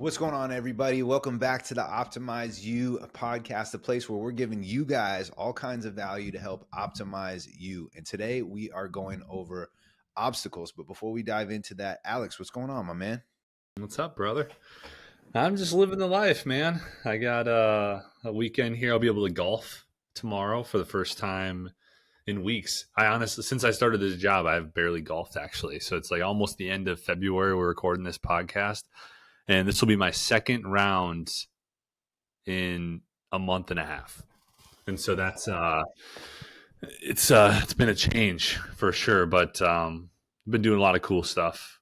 What's going on, everybody? Welcome back to the Optimize You podcast, the place where we're giving you guys all kinds of value to help optimize you. And today we are going over obstacles. But before we dive into that, Alex, what's going on, my man? What's up, brother? I'm just living the life, man. I got a weekend here. I'll be able to golf tomorrow for the first time in weeks. I honestly, since I started this job, I've barely golfed actually. So it's like almost the end of February. We're recording this podcast, and this will be my second round in a month and a half. And so that's it's been a change for sure. But I've been doing a lot of cool stuff.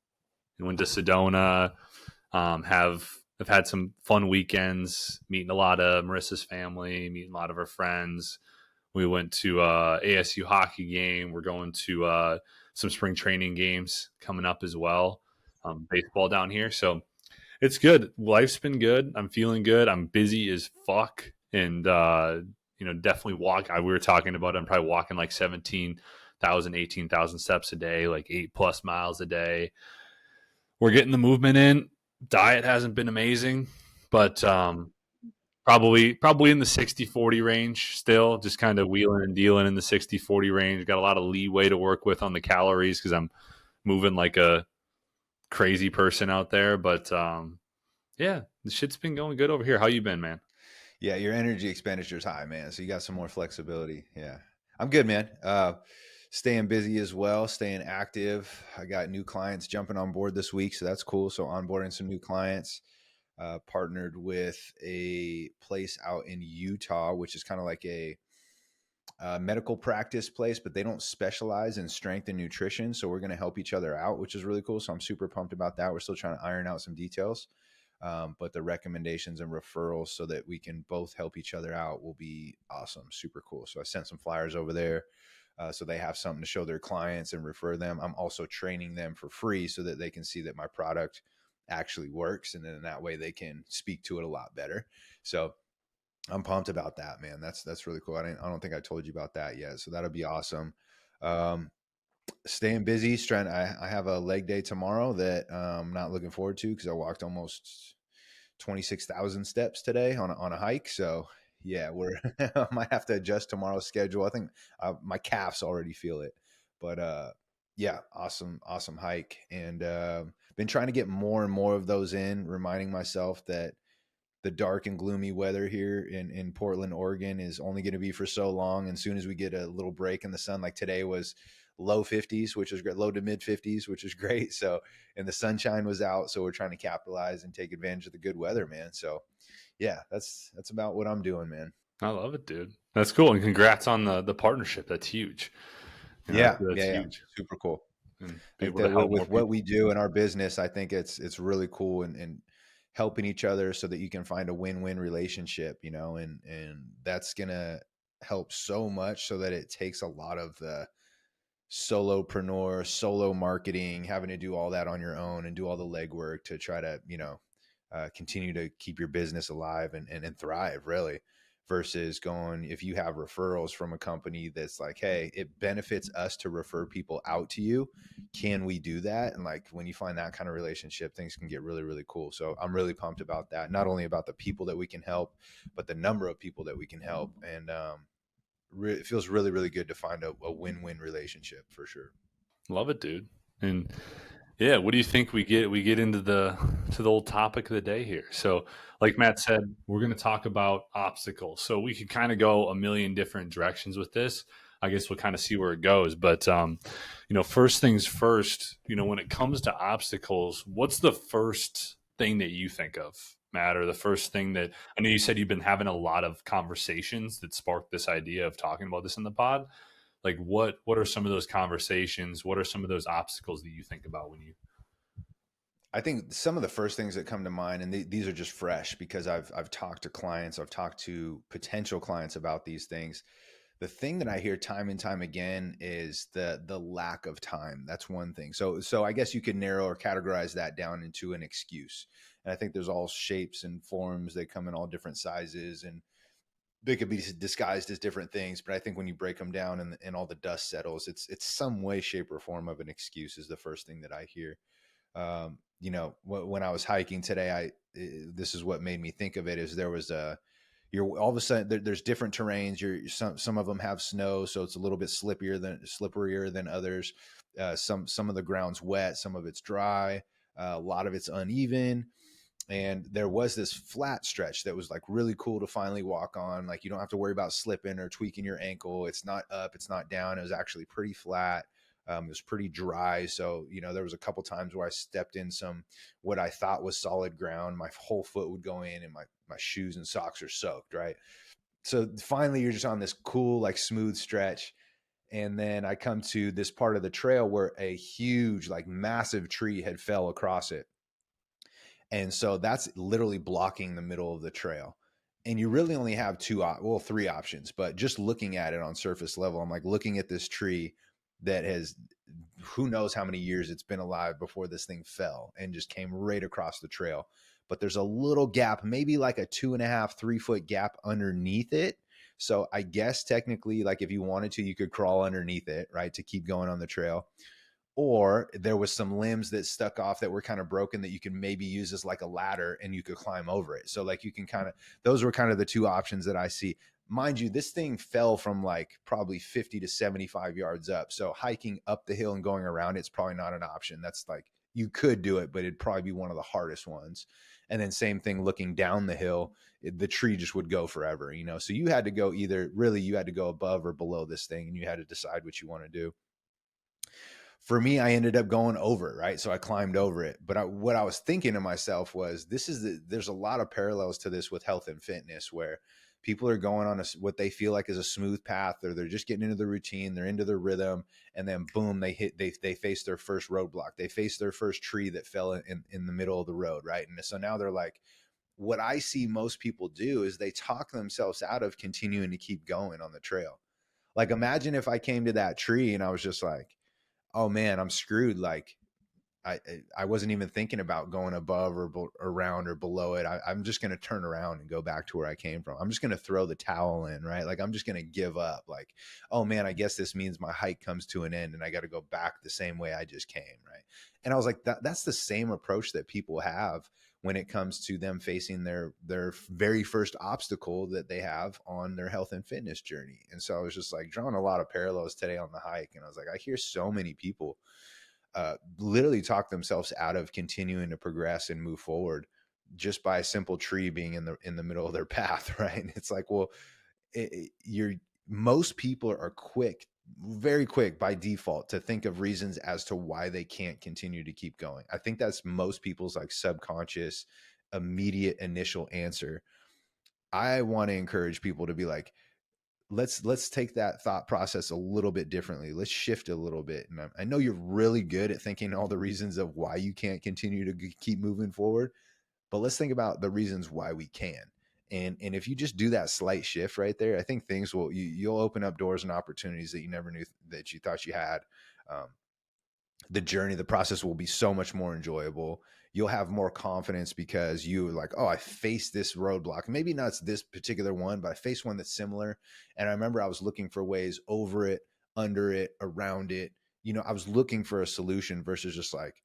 I went to Sedona. I've had some fun weekends, meeting a lot of Marissa's family, meeting a lot of her friends. We went to ASU hockey game. We're going to some spring training games coming up as well. Baseball down here, so it's good. Life's been good. I'm feeling good. I'm busy as fuck, and definitely walk. We were talking about it. I'm probably walking like 17,000, 18,000 steps a day, like 8+ miles a day. We're getting the movement in. Diet hasn't been amazing, but probably in the 60-40 range still, just kind of wheeling and dealing in the 60-40 range. Got a lot of leeway to work with on the calories because I'm moving like a crazy person out there. But yeah, the shit's been going good over here. How you been, man? Yeah, your energy expenditure is high, man. So you got some more flexibility. Yeah, I'm good, man. Staying busy as well, staying active. I got new clients jumping on board this week, so that's cool. So onboarding some new clients. Partnered with a place out in Utah, which is kind of like a medical practice place, but they don't specialize in strength and nutrition. So we're going to help each other out, which is really cool. So I'm super pumped about that. We're still trying to iron out some details. But the recommendations and referrals so that we can both help each other out will be awesome. Super cool. So I sent some flyers over there so they have something to show their clients and refer them. I'm also training them for free so that they can see that my product actually works. And then that way they can speak to it a lot better. So I'm pumped about that, man. That's really cool. I don't think I told you about that yet. So that'll be awesome. Um, Staying busy. I have a leg day tomorrow that I'm not looking forward to because I walked almost 26,000 steps today on a hike. So yeah, I might have to adjust tomorrow's schedule. I think my calves already feel it, but yeah, awesome hike, and been trying to get more and more of those in. Reminding myself that the dark and gloomy weather here in Portland, Oregon is only going to be for so long. And as soon as we get a little break in the sun, like today was low 50s, which is great, low to mid 50s, which is great. So, and the sunshine was out. So we're trying to capitalize and take advantage of the good weather, man. So yeah, that's about what I'm doing, man. I love it, dude. That's cool, and congrats on the partnership. That's huge. That's Yeah. huge, Super cool. and I be think able to that help more with what people. we do in our business, I think it's really cool and helping each other so that you can find a win-win relationship, and that's gonna help so much so that it takes a lot of the solopreneur, solo marketing, having to do all that on your own and do all the legwork to try to, continue to keep your business alive and thrive really versus going, if you have referrals from a company that's like, hey, it benefits us to refer people out to you. Can we do that? And like, when you find that kind of relationship, things can get really, really cool. So I'm really pumped about that. Not only about the people that we can help, but the number of people that we can help. And, it feels really, really good to find a win-win relationship for sure. Love it, dude. And yeah, what do you think we get into the old topic of the day here? So, like Matt said, we're going to talk about obstacles. So we could kind of go a million different directions with this. I guess we'll kind of see where it goes. But first things first. When it comes to obstacles, what's the first thing that you think of, Matt, or the first thing that I know you said you've been having a lot of conversations that sparked this idea of talking about this in the pod. Like what are some of those conversations? What are some of those obstacles that you think about when you I think some of the first things that come to mind, and these are just fresh because I've talked to clients, I've talked to potential clients about these things. The thing that I hear time and time again is the lack of time. That's one thing. So I guess you could narrow or categorize that down into an excuse. And I think there's all shapes and forms. They come in all different sizes, and they could be disguised as different things. But I think when you break them down and all the dust settles, it's some way, shape, or form of an excuse is the first thing that I hear. when I was hiking today, this is what made me think of it. Is there was you're all of a sudden there's different terrains. Some of them have snow, so it's a little bit slipperier than others. Some of the ground's wet, some of it's dry, a lot of it's uneven. And there was this flat stretch that was like really cool to finally walk on. Like you don't have to worry about slipping or tweaking your ankle. It's not up, it's not down. It was actually pretty flat. It was pretty dry. So, there was a couple times where I stepped in some, what I thought was solid ground. My whole foot would go in and my shoes and socks are soaked. Right. So finally you're just on this cool, like smooth stretch. And then I come to this part of the trail where a huge, like massive tree had fell across it. And so that's literally blocking the middle of the trail. And you really only have three options, but just looking at it on surface level, I'm like looking at this tree that has, who knows how many years it's been alive before this thing fell and just came right across the trail. But there's a little gap, maybe like a 2.5, 3 foot gap underneath it. So I guess technically, like if you wanted to, you could crawl underneath it, right, to keep going on the trail. Or there was some limbs that stuck off that were kind of broken that you could maybe use as like a ladder and you could climb over it. So like you can those were kind of the two options that I see. Mind you, this thing fell from like probably 50 to 75 yards up. So hiking up the hill and going around it's probably not an option. That's like, you could do it, but it'd probably be one of the hardest ones. And then same thing looking down the hill, the tree just would go forever, So you had to go you had to go above or below this thing and you had to decide what you want to do. For me, I ended up going over, right? So I climbed over it. But what I was thinking to myself was, there's a lot of parallels to this with health and fitness, where people are going on what they feel like is a smooth path, or they're just getting into the routine, they're into their rhythm, and then boom, they face their first roadblock. They face their first tree that fell in the middle of the road, right? And so now they're like, what I see most people do is they talk themselves out of continuing to keep going on the trail. Like imagine if I came to that tree and I was just like, oh man, I'm screwed. Like I wasn't even thinking about going above or around or below it. I'm just going to turn around and go back to where I came from. I'm just going to throw the towel in, right? Like I'm just going to give up. Like, oh man, I guess this means my hike comes to an end and I got to go back the same way I just came, right? And I was like, that's the same approach that people have when it comes to them facing their very first obstacle that they have on their health and fitness journey. And so I was just like drawing a lot of parallels today on the hike. And I was like, I hear so many people literally talk themselves out of continuing to progress and move forward just by a simple tree being in the middle of their path, right? And it's like, well, most people are very quick by default to think of reasons as to why they can't continue to keep going. I think that's most people's like subconscious, immediate initial answer. I want to encourage people to be like, let's take that thought process a little bit differently. Let's shift a little bit. And I know you're really good at thinking all the reasons of why you can't continue to keep moving forward, but let's think about the reasons why we can. And if you just do that slight shift right there, I think things you'll open up doors and opportunities that you never knew that you thought you had. The process will be so much more enjoyable. You'll have more confidence because you're like, oh, I faced this roadblock. Maybe not this particular one, but I faced one that's similar. And I remember I was looking for ways over it, under it, around it. I was looking for a solution versus just like,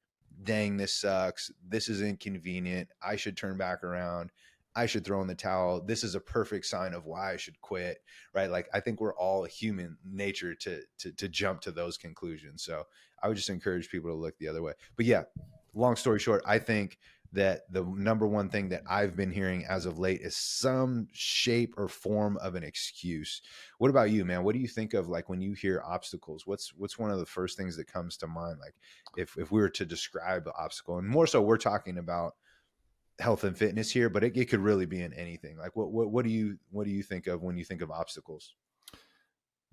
dang, this sucks. This is inconvenient. I should turn back around. I should throw in the towel. This is a perfect sign of why I should quit, right? Like I think we're all human nature to jump to those conclusions. So I would just encourage people to look the other way. But yeah, long story short, I think that the number one thing that I've been hearing as of late is some shape or form of an excuse. What about you, man? What do you think of like when you hear obstacles? What's one of the first things that comes to mind? Like if we were to describe the obstacle, and more so we're talking about health and fitness here, but it could really be in anything. Like what do you think of when you think of obstacles?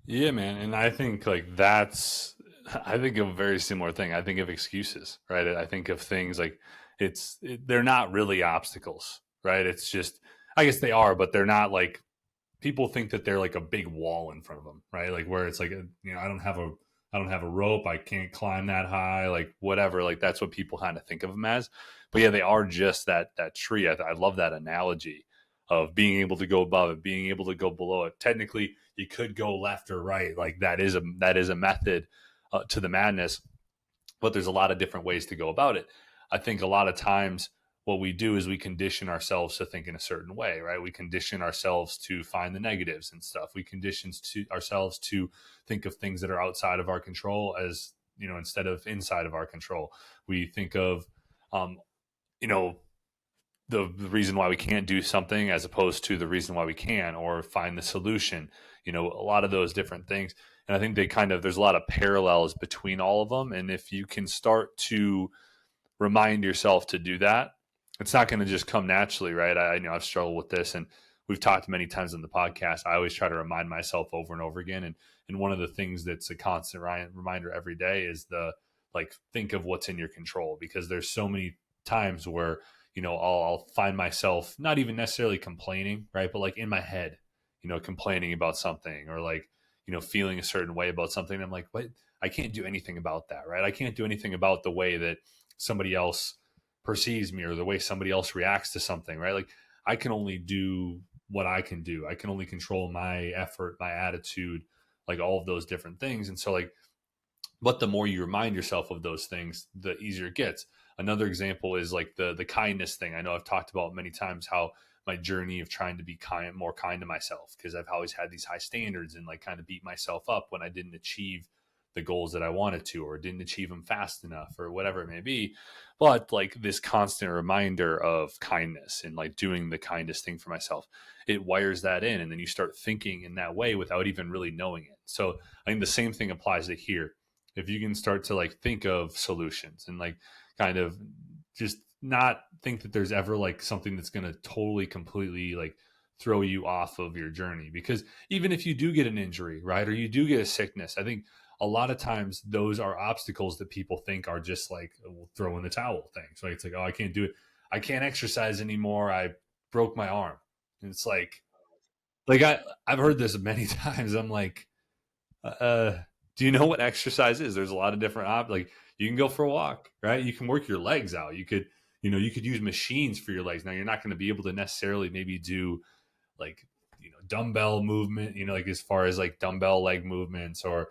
Yeah, man. And I think like I think of a very similar thing. I think of excuses, right? I think of things like they're not really obstacles, right? It's just, I guess they are, but they're not like, people think that they're like a big wall in front of them, right? Like where it's like, I don't have a rope. I can't climb that high, like whatever. Like that's what people kind of think of them as. But yeah, they are just that tree. I love that analogy of being able to go above it, being able to go below it. Technically, you could go left or right. Like that is a method to the madness, but there's a lot of different ways to go about it. I think a lot of times what we do is we condition ourselves to think in a certain way, right? We condition ourselves to find the negatives and stuff. We condition ourselves to think of things that are outside of our control as, instead of inside of our control. We think of, um, you know, the reason why we can't do something as opposed to the reason why we can, or find the solution, a lot of those different things. And I think there's a lot of parallels between all of them. And if you can start to remind yourself to do that, it's not going to just come naturally, right? I know I've struggled with this, and we've talked many times on the podcast. I always try to remind myself over and over again. And one of the things that's a constant reminder every day is think of what's in your control, because there's so many times where, I'll find myself not even necessarily complaining, right? But like in my head, complaining about something, or feeling a certain way about something. I'm like, what? I can't do anything about that, right? I can't do anything about the way that somebody else perceives me, or the way somebody else reacts to something, right? Like, I can only do what I can do. I can only control my effort, my attitude, like all of those different things. And so, but the more you remind yourself of those things, the easier it gets. Another example is like the kindness thing. I know I've talked about many times how my journey of trying to be more kind to myself, because I've always had these high standards and like kind of beat myself up when I didn't achieve the goals that I wanted to, or didn't achieve them fast enough, or whatever it may be. But like this constant reminder of kindness and like doing the kindest thing for myself, it wires that in. And then you start thinking in that way without even really knowing it. So I think the same thing applies to here. If you can start to like think of solutions and like kind of just not think that there's ever like something that's going to totally completely like throw you off of your journey, because even if you do get an injury, right, or you do get a sickness, I think a lot of times those are obstacles that people think are just like, we'll throw in the towel things. Right? It's like, oh, I can't do it. I can't exercise anymore. I broke my arm. And it's like I've heard this many times. I'm like, uh, do you know what exercise is? There's a lot of different like you can go for a walk, right? You can work your legs out. You could use machines for your legs. Now you're not going to be able to necessarily maybe do like, dumbbell movement, like as far as like dumbbell leg movements, or,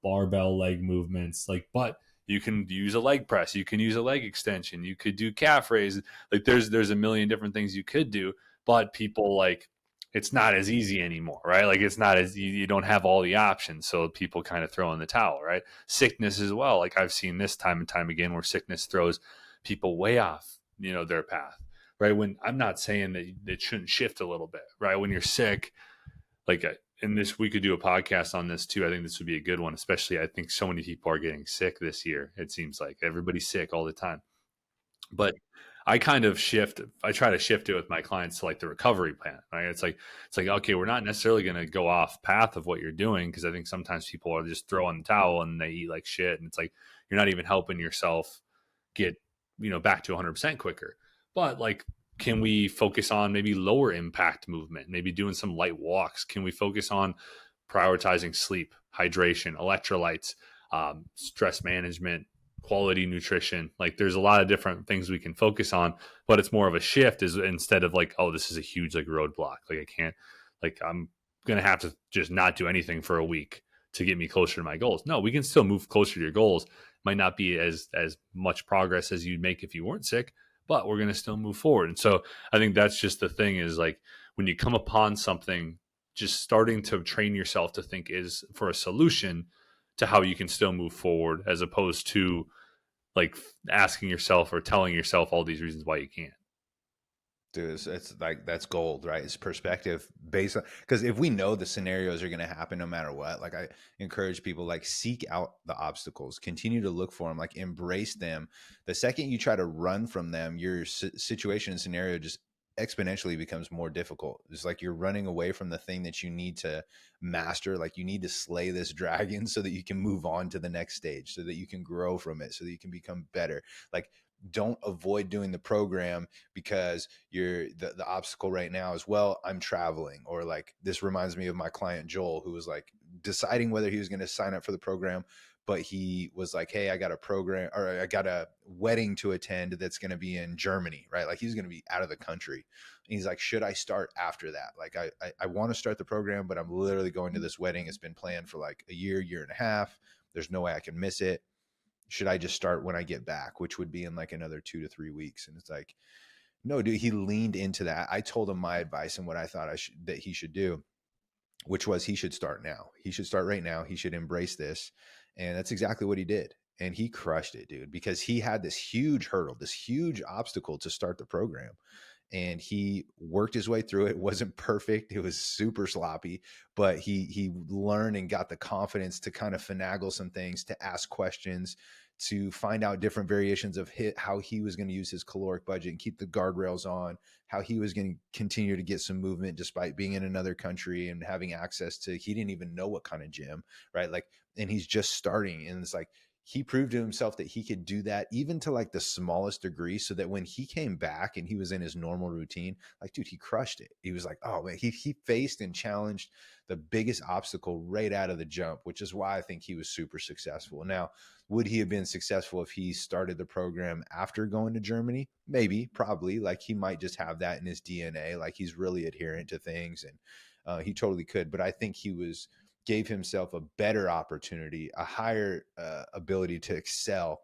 barbell leg movements, like, but you can use a leg press, you can use a leg extension, you could do calf raise. Like there's a million different things you could do, but people like, it's not as easy anymore, right? Like it's not as you don't have all the options, so people kind of throw in the towel, right? Sickness as well. Like I've seen this time and time again where sickness throws people way off, their path, right? When I'm not saying that it shouldn't shift a little bit, right? When you're sick, like, and this, we could do a podcast on this too. I think this would be a good one, especially I think so many people are getting sick this year. It seems like everybody's sick all the time. But I try to shift it with my clients to like the recovery plan, right? It's like, okay, we're not necessarily going to go off path of what you're doing, because I think sometimes people are just throwing the towel and they eat like shit. And it's like, you're not even helping yourself get, back to 100% quicker. But like, can we focus on maybe lower impact movement, maybe doing some light walks? Can we focus on prioritizing sleep, hydration, electrolytes, stress management, quality nutrition? Like there's a lot of different things we can focus on, but it's more of a shift, is instead of like, oh, this is a huge like roadblock, like I can't, like I'm gonna have to just not do anything for a week to get me closer to my goals. No, we can still move closer to your goals. Might not be as much progress as you'd make if you weren't sick, but we're going to still move forward. And so I think that's just the thing, is like when you come upon something, just starting to train yourself to think is for a solution to how you can still move forward, as opposed to like asking yourself or telling yourself all these reasons why you can't. Dude, it's like that's gold, right? It's perspective based on, because if we know the scenarios are going to happen no matter what, like I encourage people, like seek out the obstacles, continue to look for them, like embrace them. The second you try to run from them, your situation and scenario just exponentially becomes more difficult. It's like you're running away from the thing that you need to master. Like you need to slay this dragon so that you can move on to the next stage, so that you can grow from it, so that you can become better. Like, don't avoid doing the program because the obstacle right now is, well, I'm traveling. Or like, this reminds me of my client Joel, who was like deciding whether he was going to sign up for the program, but he was like, hey, I got a program, or I got a wedding to attend that's going to be in Germany, right? Like he's going to be out of the country. And he's like, should I start after that? Like I want to start the program, but I'm literally going to this wedding. It's been planned for like a year and a half. There's no way I can miss it. should I just start when I get back, which would be in like another 2 to 3 weeks? And it's like, no, dude, he leaned into that. I told him my advice and what I thought that he should do, which was he should start now. He should start right now. He should embrace this. And that's exactly what he did. And he crushed it, dude, because he had this huge hurdle, this huge obstacle to start the program. And he worked his way through it. It wasn't perfect. It was super sloppy, but he learned and got the confidence to kind of finagle some things, to ask questions, to find out different variations of how he was going to use his caloric budget and keep the guardrails on, how he was going to continue to get some movement despite being in another country and having access to, he didn't even know what kind of gym, right? Like, and he's just starting. And it's like, he proved to himself that he could do that even to like the smallest degree, so that when he came back and he was in his normal routine, like, dude, he crushed it. He was like, oh man, he faced and challenged the biggest obstacle right out of the jump, which is why I think he was super successful. Now, would he have been successful if he started the program after going to Germany? Maybe, probably. Like, he might just have that in his DNA. Like, he's really adherent to things, and he totally could. But I think gave himself a better opportunity, a higher ability to excel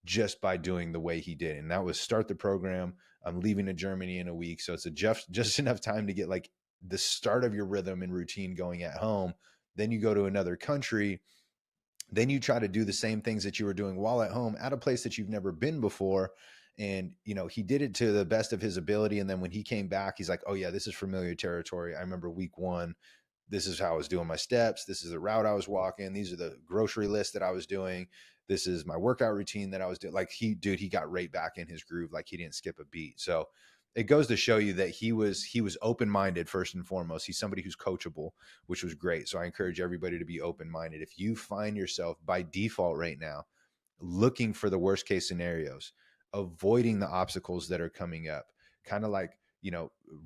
just by doing the way he did. And that was start the program. I'm leaving to Germany in a week. So it's just enough time to get like the start of your rhythm and routine going at home. Then you go to another country. Then you try to do the same things that you were doing while at home at a place that you've never been before. And, he did it to the best of his ability. And then when he came back, he's like, oh yeah, this is familiar territory. I remember week 1, this is how I was doing my steps. This is the route I was walking. These are the grocery lists that I was doing. This is my workout routine that I was doing. Like, he got right back in his groove. Like, he didn't skip a beat. So it goes to show you that he was open-minded first and foremost. He's somebody who's coachable, which was great. So I encourage everybody to be open-minded. If you find yourself by default right now looking for the worst case scenarios, avoiding the obstacles that are coming up, kind of like,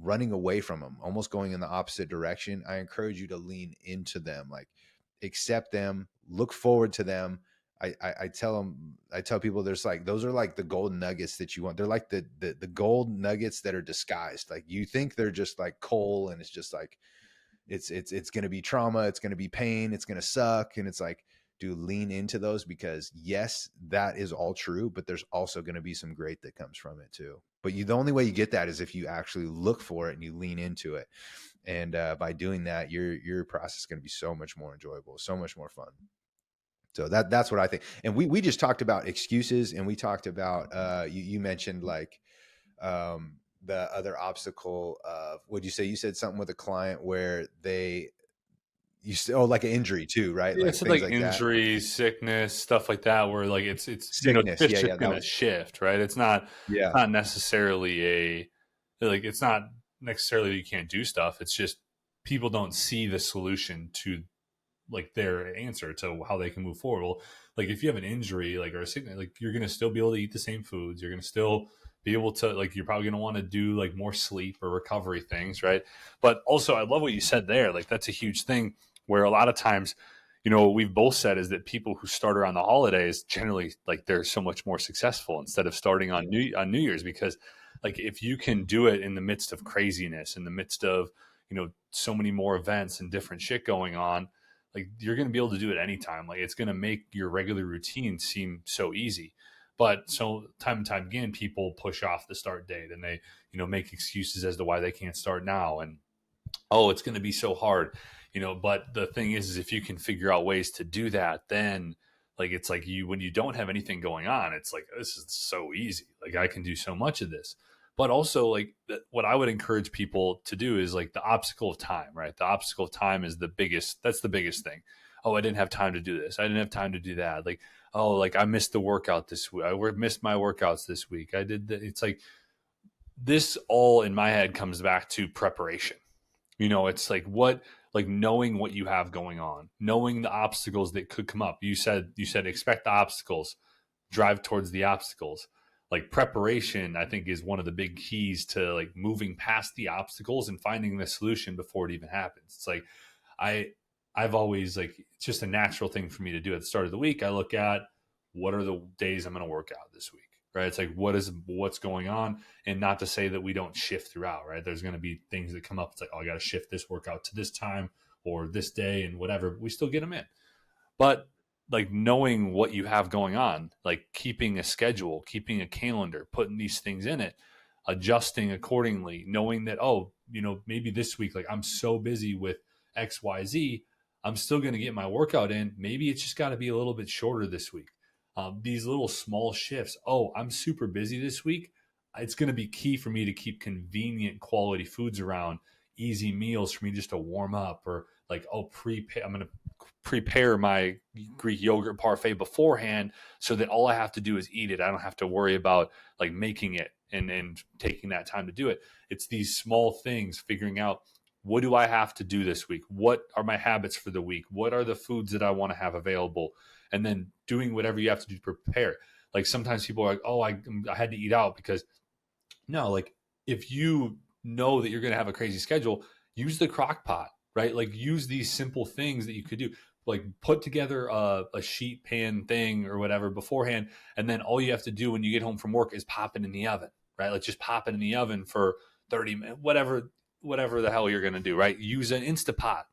running away from them, almost going in the opposite direction, I encourage you to lean into them, like, accept them, look forward to them. I tell people there's like, those are like the golden nuggets that you want. They're like the gold nuggets that are disguised. Like, you think they're just like coal, and it's just like, it's going to be trauma. It's going to be pain. It's going to suck. And it's like, do lean into those, because yes, that is all true, but there's also going to be some great that comes from it too. But the only way you get that is if you actually look for it and you lean into it. And by doing that, your process is going to be so much more enjoyable, so much more fun. So that's what I think. And we just talked about excuses, and we talked about you mentioned like the other obstacle of, what'd you say? You said something with a client where like an injury too, right? Yeah, Like so things like like that. injuries, sickness, stuff like that, where like it's Sickness. it's Yeah. just Yeah. gonna shift, right? Yeah. Not necessarily it's not necessarily you can't do stuff. It's just people don't see the solution to like their answer to how they can move forward. Well, like if you have an injury, like, or a sickness, like you're gonna still be able to eat the same foods. You're gonna still be able to, like, you're probably gonna want to do like more sleep or recovery things, right? But also, I love what you said there. Like, that's a huge thing where a lot of times, what we've both said is that people who start around the holidays generally, like, they're so much more successful instead of starting on New Year's, because like if you can do it in the midst of craziness, in the midst of so many more events and different shit going on, like you're going to be able to do it anytime. Like, it's going to make your regular routine seem so easy. But so time and time again, people push off the start date, and they make excuses as to why they can't start now, and oh, it's going to be so hard. But the thing is if you can figure out ways to do that, then like it's like when you don't have anything going on, it's like, this is so easy. Like, I can do so much of this. But also, like, what I would encourage people to do is like the obstacle of time, right? The obstacle of time is that's the biggest thing. Oh, I didn't have time to do this. I didn't have time to do that. Like, oh, like I missed the workout this week. I missed my workouts this week. It's like this all in my head comes back to preparation. It's like knowing what you have going on, knowing the obstacles that could come up. You said expect the obstacles, drive towards the obstacles. Like, preparation, I think, is one of the big keys to like moving past the obstacles and finding the solution before it even happens. It's like I've always, like, it's just a natural thing for me to do at the start of the week. I look at what are the days I'm going to work out this week, right? It's like, what's going on? And not to say that we don't shift throughout, right? There's going to be things that come up. It's like, oh, I got to shift this workout to this time or this day and whatever. We still get them in. But like knowing what you have going on, like keeping a schedule, keeping a calendar, putting these things in it, adjusting accordingly, knowing that, oh, maybe this week, like I'm so busy with XYZ, I'm still going to get my workout in. Maybe it's just got to be a little bit shorter this week. These little small shifts. Oh, I'm super busy this week. It's going to be key for me to keep convenient quality foods around, easy meals for me just to warm up, or like, oh, I'm going to prepare my Greek yogurt parfait beforehand so that all I have to do is eat it. I don't have to worry about like making it and taking that time to do it. It's these small things, figuring out, what do I have to do this week? What are my habits for the week? What are the foods that I want to have available? And then doing whatever you have to do to prepare. Like sometimes people are like, oh, I had to eat out because no, like if you know that you're going to have a crazy schedule, use the crock pot, right? Like use these simple things that you could do. Like put together a sheet pan thing or whatever beforehand. And then all you have to do when you get home from work is pop it in the oven, right? Like just pop it in the oven for 30 minutes, whatever the hell you're going to do, right? Use an Instapot,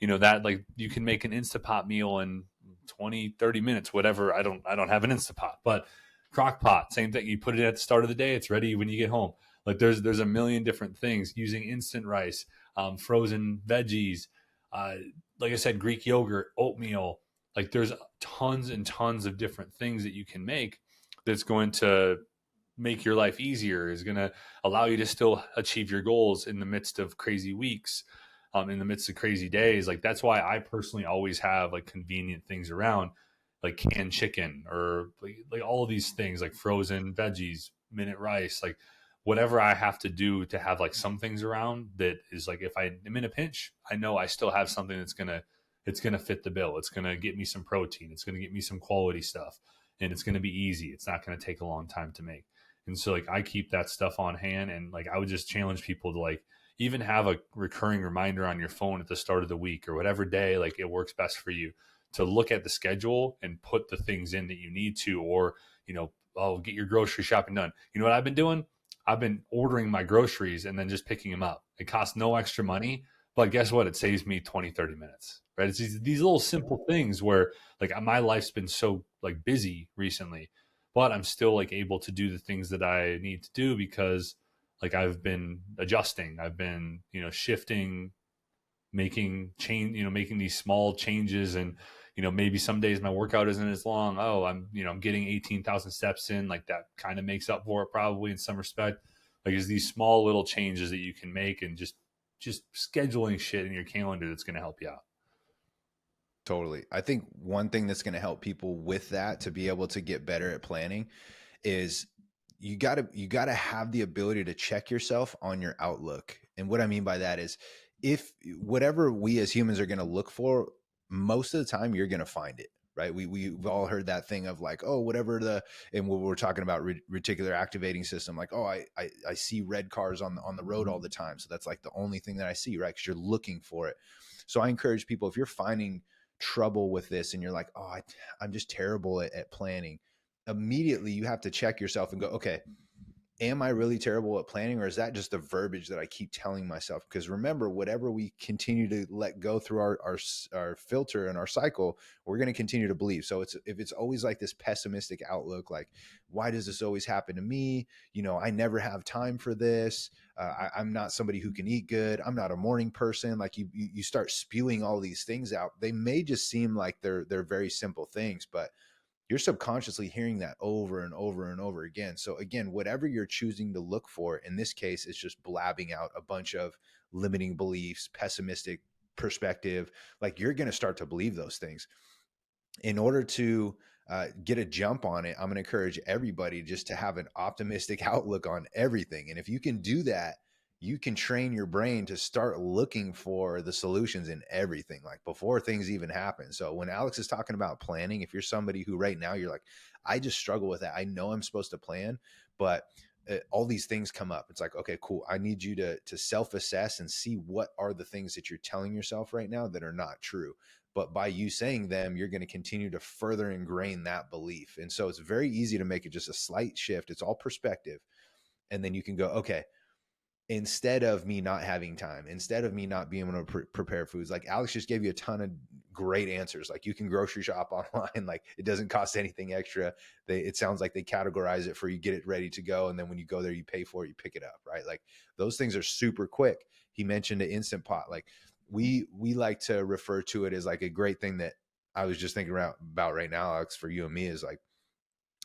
that like you can make an Instapot meal in 20, 30 minutes, whatever. I don't have an Instapot, but crock pot, same thing. You put it at the start of the day, it's ready when you get home. Like there's a million different things, using instant rice, frozen veggies, uh, like I said, Greek yogurt, oatmeal. Like there's tons and tons of different things that you can make that's going to make your life easier, is going to allow you to still achieve your goals in the midst of crazy weeks, in the midst of crazy days. Like that's why I personally always have like convenient things around, like canned chicken, or like all of these things, like frozen veggies, minute rice, like whatever I have to do to have like some things around that is like, if I am in a pinch, I know I still have something it's gonna fit the bill. It's gonna get me some protein. It's gonna get me some quality stuff, and it's gonna be easy. It's not gonna take a long time to make. And so like I keep that stuff on hand, and like I would just challenge people to like even have a recurring reminder on your phone at the start of the week or whatever day like it works best for you, to look at the schedule and put the things in that you need to, or oh, get your grocery shopping done. You know what I've been doing? I've been ordering my groceries and then just picking them up. It costs no extra money, but guess what? It saves me 20, 30 minutes, right? It's these little simple things where like my life's been so like busy recently, but I'm still like able to do the things that I need to do because like I've been adjusting. I've been, shifting, making these small changes. And maybe some days my workout isn't as long. Oh, I'm getting 18,000 steps in, like that kind of makes up for it probably in some respect. Like it's these small little changes that you can make, and just scheduling shit in your calendar that's going to help you out. Totally. I think one thing that's going to help people with that to be able to get better at planning is you got to have the ability to check yourself on your outlook. And what I mean by that is, if whatever we as humans are going to look for, most of the time you're going to find it, right? We've all heard that thing of like, oh, whatever and what we're talking about, reticular activating system, like, oh, I see red cars on the road all the time, so that's like the only thing that I see, right? Because you're looking for it. So I encourage people, if you're finding trouble with this and you're like, oh, I'm just terrible at planning, immediately you have to check yourself and go, okay, am I really terrible at planning, or is that just the verbiage that I keep telling myself? Because remember, whatever we continue to let go through our filter and our cycle, we're going to continue to believe. So if it's always like this pessimistic outlook, like, why does this always happen to me? I never have time for this. I'm not somebody who can eat good. I'm not a morning person. Like you start spewing all these things out. They may just seem like they're very simple things, but you're subconsciously hearing that over and over and over again. So again, whatever you're choosing to look for, in this case, it's just blabbing out a bunch of limiting beliefs, pessimistic perspective. Like you're going to start to believe those things. In order to get a jump on it, I'm going to encourage everybody just to have an optimistic outlook on everything. And if you can do that, you can train your brain to start looking for the solutions in everything, like before things even happen. So when Alex is talking about planning, if you're somebody who right now you're like, I just struggle with that. I know I'm supposed to plan, but all these things come up. It's like, okay, cool. I need you to self-assess and see what are the things that you're telling yourself right now that are not true. But by you saying them, you're going to continue to further ingrain that belief. And so it's very easy to make it just a slight shift. It's all perspective. And then you can go, okay, instead of me not having time, instead of me not being able to prepare foods, like Alex just gave you a ton of great answers. Like you can grocery shop online, like it doesn't cost anything extra. It sounds like they categorize it for you, get it ready to go, and then when you go there, you pay for it, you pick it up, right? Like those things are super quick. He mentioned an Instant Pot. Like we like to refer to it as like a great thing that I was just thinking about right now, Alex, for you and me, is like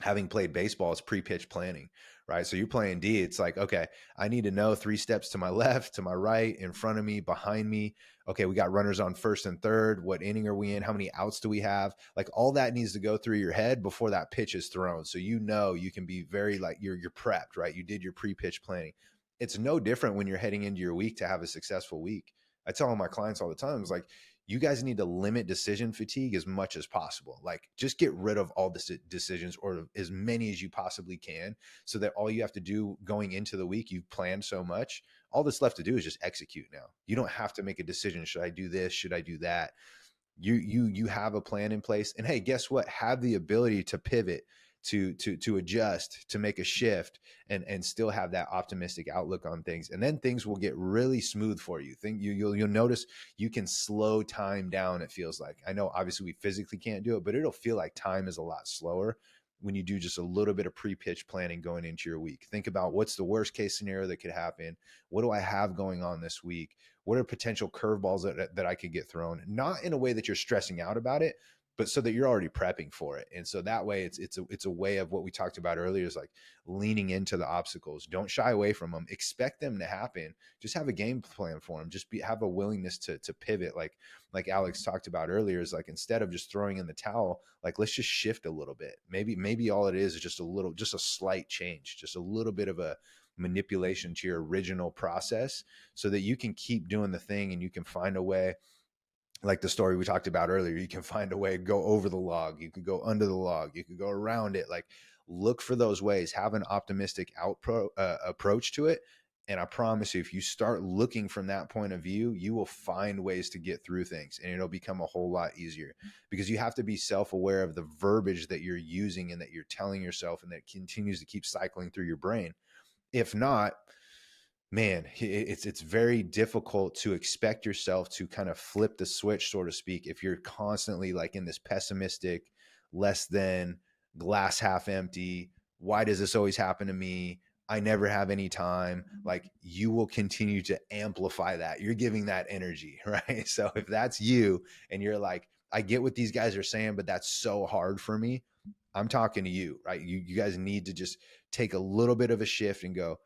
having played baseball is pre-pitch planning, right? So you're playing D. It's like, okay, I need to know 3 steps to my left, to my right, in front of me, behind me. Okay, we got runners on first and third. What inning are we in? How many outs do we have? Like all that needs to go through your head before that pitch is thrown. So you know you can be very like you're prepped, right? You did your pre-pitch planning. It's no different when you're heading into your week to have a successful week. I tell all my clients all the time, it's like, you guys need to limit decision fatigue as much as possible. Like just get rid of all the decisions, or as many as you possibly can, so that all you have to do going into the week, you've planned so much. All that's left to do is just execute now. You don't have to make a decision. Should I do this? Should I do that? You have a plan in place. And hey, guess what? Have the ability to pivot, to adjust, to make a shift, and still have that optimistic outlook on things. And then things will get really smooth for you. You'll notice you can slow time down. It feels like, I know obviously we physically can't do it, but it'll feel like time is a lot slower when you do just a little bit of pre-pitch planning going into your week. Think about what's the worst case scenario that could happen. What do I have going on this week? What are potential curveballs that I could get thrown? Not in a way that you're stressing out about it, but so that you're already prepping for it. And so that way it's a way of what we talked about earlier, is like leaning into the obstacles. Don't shy away from them. Expect them to happen. Just have a game plan for them. Just have a willingness to pivot. Like Alex talked about earlier, is like, instead of just throwing in the towel, like let's just shift a little bit. Maybe all it is just a slight change, just a little bit of a manipulation to your original process, so that you can keep doing the thing and you can find a way. Like the story we talked about earlier, you can find a way to go over the log, you could go under the log, you could go around it. Like look for those ways, have an optimistic approach to it. And I promise you, if you start looking from that point of view, you will find ways to get through things, and it'll become a whole lot easier, because you have to be self-aware of the verbiage that you're using and that you're telling yourself, and that continues to keep cycling through your brain. If not, man, it's very difficult to expect yourself to kind of flip the switch, so to speak, if you're constantly like in this pessimistic, less than, glass half empty, why does this always happen to me, I never have any time. Like you will continue to amplify that. You're giving that energy, right? So if that's you and you're like, I get what these guys are saying, but that's so hard for me, I'm talking to you, right? You guys need to just take a little bit of a shift and go,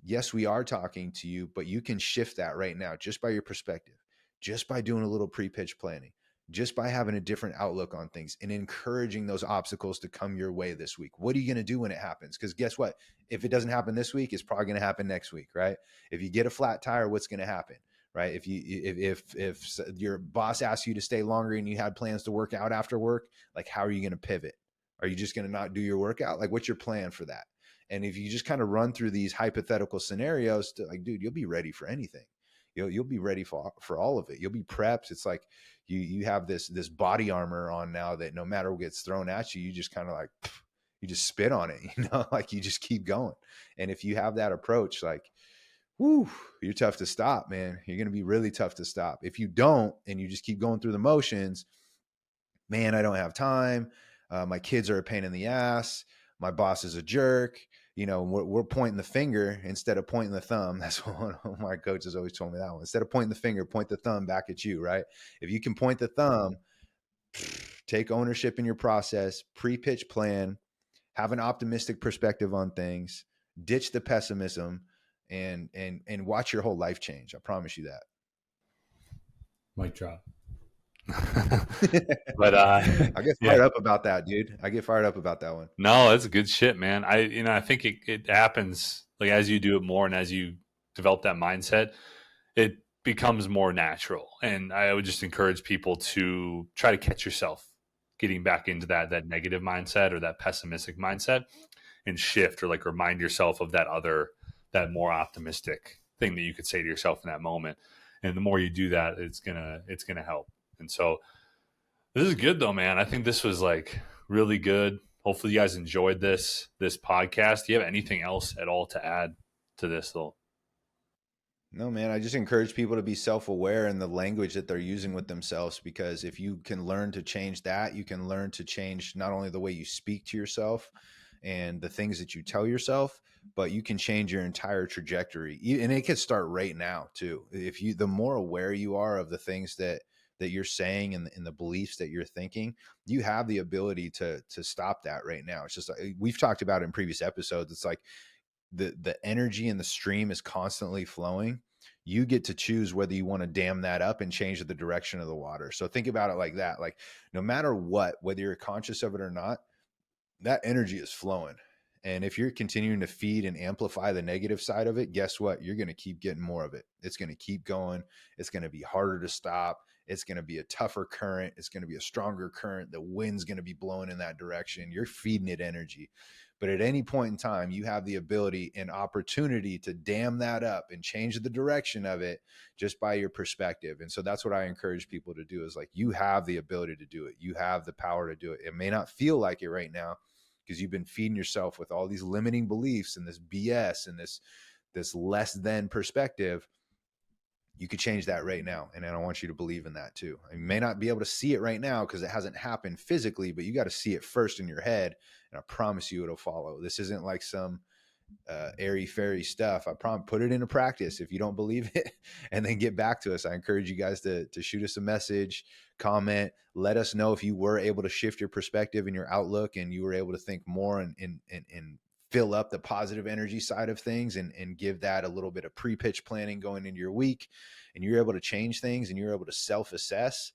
yes, we are talking to you, but you can shift that right now just by your perspective, just by doing a little pre-pitch planning, just by having a different outlook on things and encouraging those obstacles to come your way this week. What are you going to do when it happens? Because guess what? If it doesn't happen this week, it's probably going to happen next week, right? If you get a flat tire, what's going to happen? Right? If your boss asks you to stay longer and you had plans to work out after work, like how are you going to pivot? Are you just going to not do your workout? Like what's your plan for that? And if you just kind of run through these hypothetical scenarios, to like, dude, you'll be ready for anything. You'll be ready for all of it. You'll be prepped. It's like you have this body armor on now that no matter what gets thrown at you, you just kind of like, you just spit on it, like you just keep going. And if you have that approach, like, whoo, you're tough to stop, man. You're going to be really tough to stop. If you don't, and you just keep going through the motions, man, I don't have time. My kids are a pain in the ass. My boss is a jerk. We're pointing the finger instead of pointing the thumb. That's what one of my coaches always told me, that one. Instead of pointing the finger, point the thumb back at you, right? If you can point the thumb, take ownership in your process, pre-pitch plan, have an optimistic perspective on things, ditch the pessimism, and watch your whole life change. I promise you that. Mic drop. But I get fired up about that, dude. I get fired up about that one. No, that's good shit, man. I think it happens like as you do it more and as you develop that mindset, it becomes more natural. And I would just encourage people to try to catch yourself getting back into that negative mindset or that pessimistic mindset, and shift, or like remind yourself of that more optimistic thing that you could say to yourself in that moment. And the more you do that, it's gonna help. And so this is good though, man. I think this was like really good. Hopefully you guys enjoyed this podcast. Do you have anything else at all to add to this though? No, man, I just encourage people to be self-aware in the language that they're using with themselves, because if you can learn to change that, you can learn to change not only the way you speak to yourself and the things that you tell yourself, but you can change your entire trajectory. And it can start right now too. If you, the more aware you are of the things that you're saying and the beliefs that you're thinking, you have the ability to stop that right now. It's just like we've talked about in previous episodes. It's like the energy and the stream is constantly flowing. You get to choose whether you want to dam that up and change the direction of the water. So think about it like that. Like no matter what, whether you're conscious of it or not, that energy is flowing. And if you're continuing to feed and amplify the negative side of it, guess what? You're going to keep getting more of it. It's going to keep going. It's going to be harder to stop. It's going to be a tougher current. It's going to be a stronger current. The wind's going to be blowing in that direction. You're feeding it energy. But at any point in time, you have the ability and opportunity to dam that up and change the direction of it just by your perspective. And so that's what I encourage people to do, is like, you have the ability to do it. You have the power to do it. It may not feel like it right now, because you've been feeding yourself with all these limiting beliefs and this BS and this less than perspective. You could change that right now. And I want you to believe in that too. You may not be able to see it right now because it hasn't happened physically, but you got to see it first in your head. And I promise you it'll follow. This isn't like some airy fairy stuff. I promise, put it into practice if you don't believe it, and then get back to us. I encourage you guys to shoot us a message, comment, let us know if you were able to shift your perspective and your outlook, and you were able to think more and fill up the positive energy side of things, and give that a little bit of pre-pitch planning going into your week, and you're able to change things and you're able to self-assess.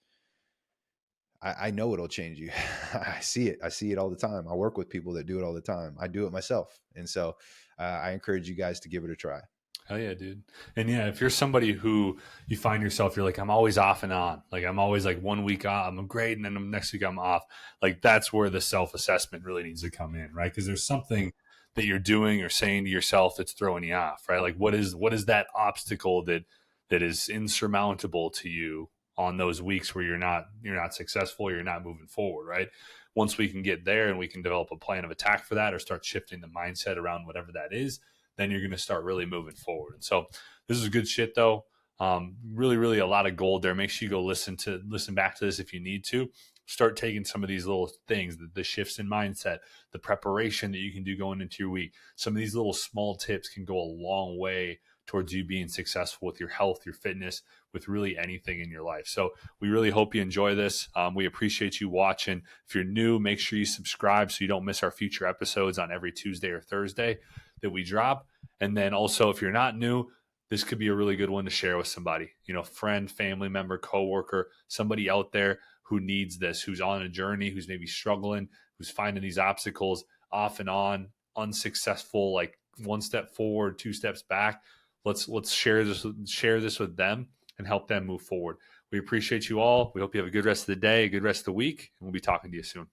I know it'll change you. I see it. I see it all the time. I work with people that do it all the time. I do it myself. And so I encourage you guys to give it a try. Hell yeah, dude. And yeah, if you're somebody who you find yourself, you're like, I'm always off and on. Like I'm always like 1 week off, I'm great, and then the next week I'm off. Like that's where the self-assessment really needs to come in, right? Because there's something that you're doing or saying to yourself that's throwing you off, right? Like what is that obstacle that is insurmountable to you on those weeks where you're not successful, you're not moving forward, right? Once we can get there and we can develop a plan of attack for that, or start shifting the mindset around whatever that is, then you're going to start really moving forward. And so this is good shit though. Really, really a lot of gold there. Make sure you go listen back to this if you need to. Start taking some of these little things, the shifts in mindset, the preparation that you can do going into your week. Some of these little small tips can go a long way towards you being successful with your health, your fitness, with really anything in your life. So we really hope you enjoy this. We appreciate you watching. If you're new, make sure you subscribe so you don't miss our future episodes on every Tuesday or Thursday that we drop. And then also, if you're not new, this could be a really good one to share with somebody, friend, family member, coworker, somebody out there who needs this, who's on a journey, who's maybe struggling, who's finding these obstacles off and on, unsuccessful, like 1 step forward, 2 steps back. Let's share this with them and help them move forward. We appreciate you all. We hope you have a good rest of the day, a good rest of the week, and we'll be talking to you soon.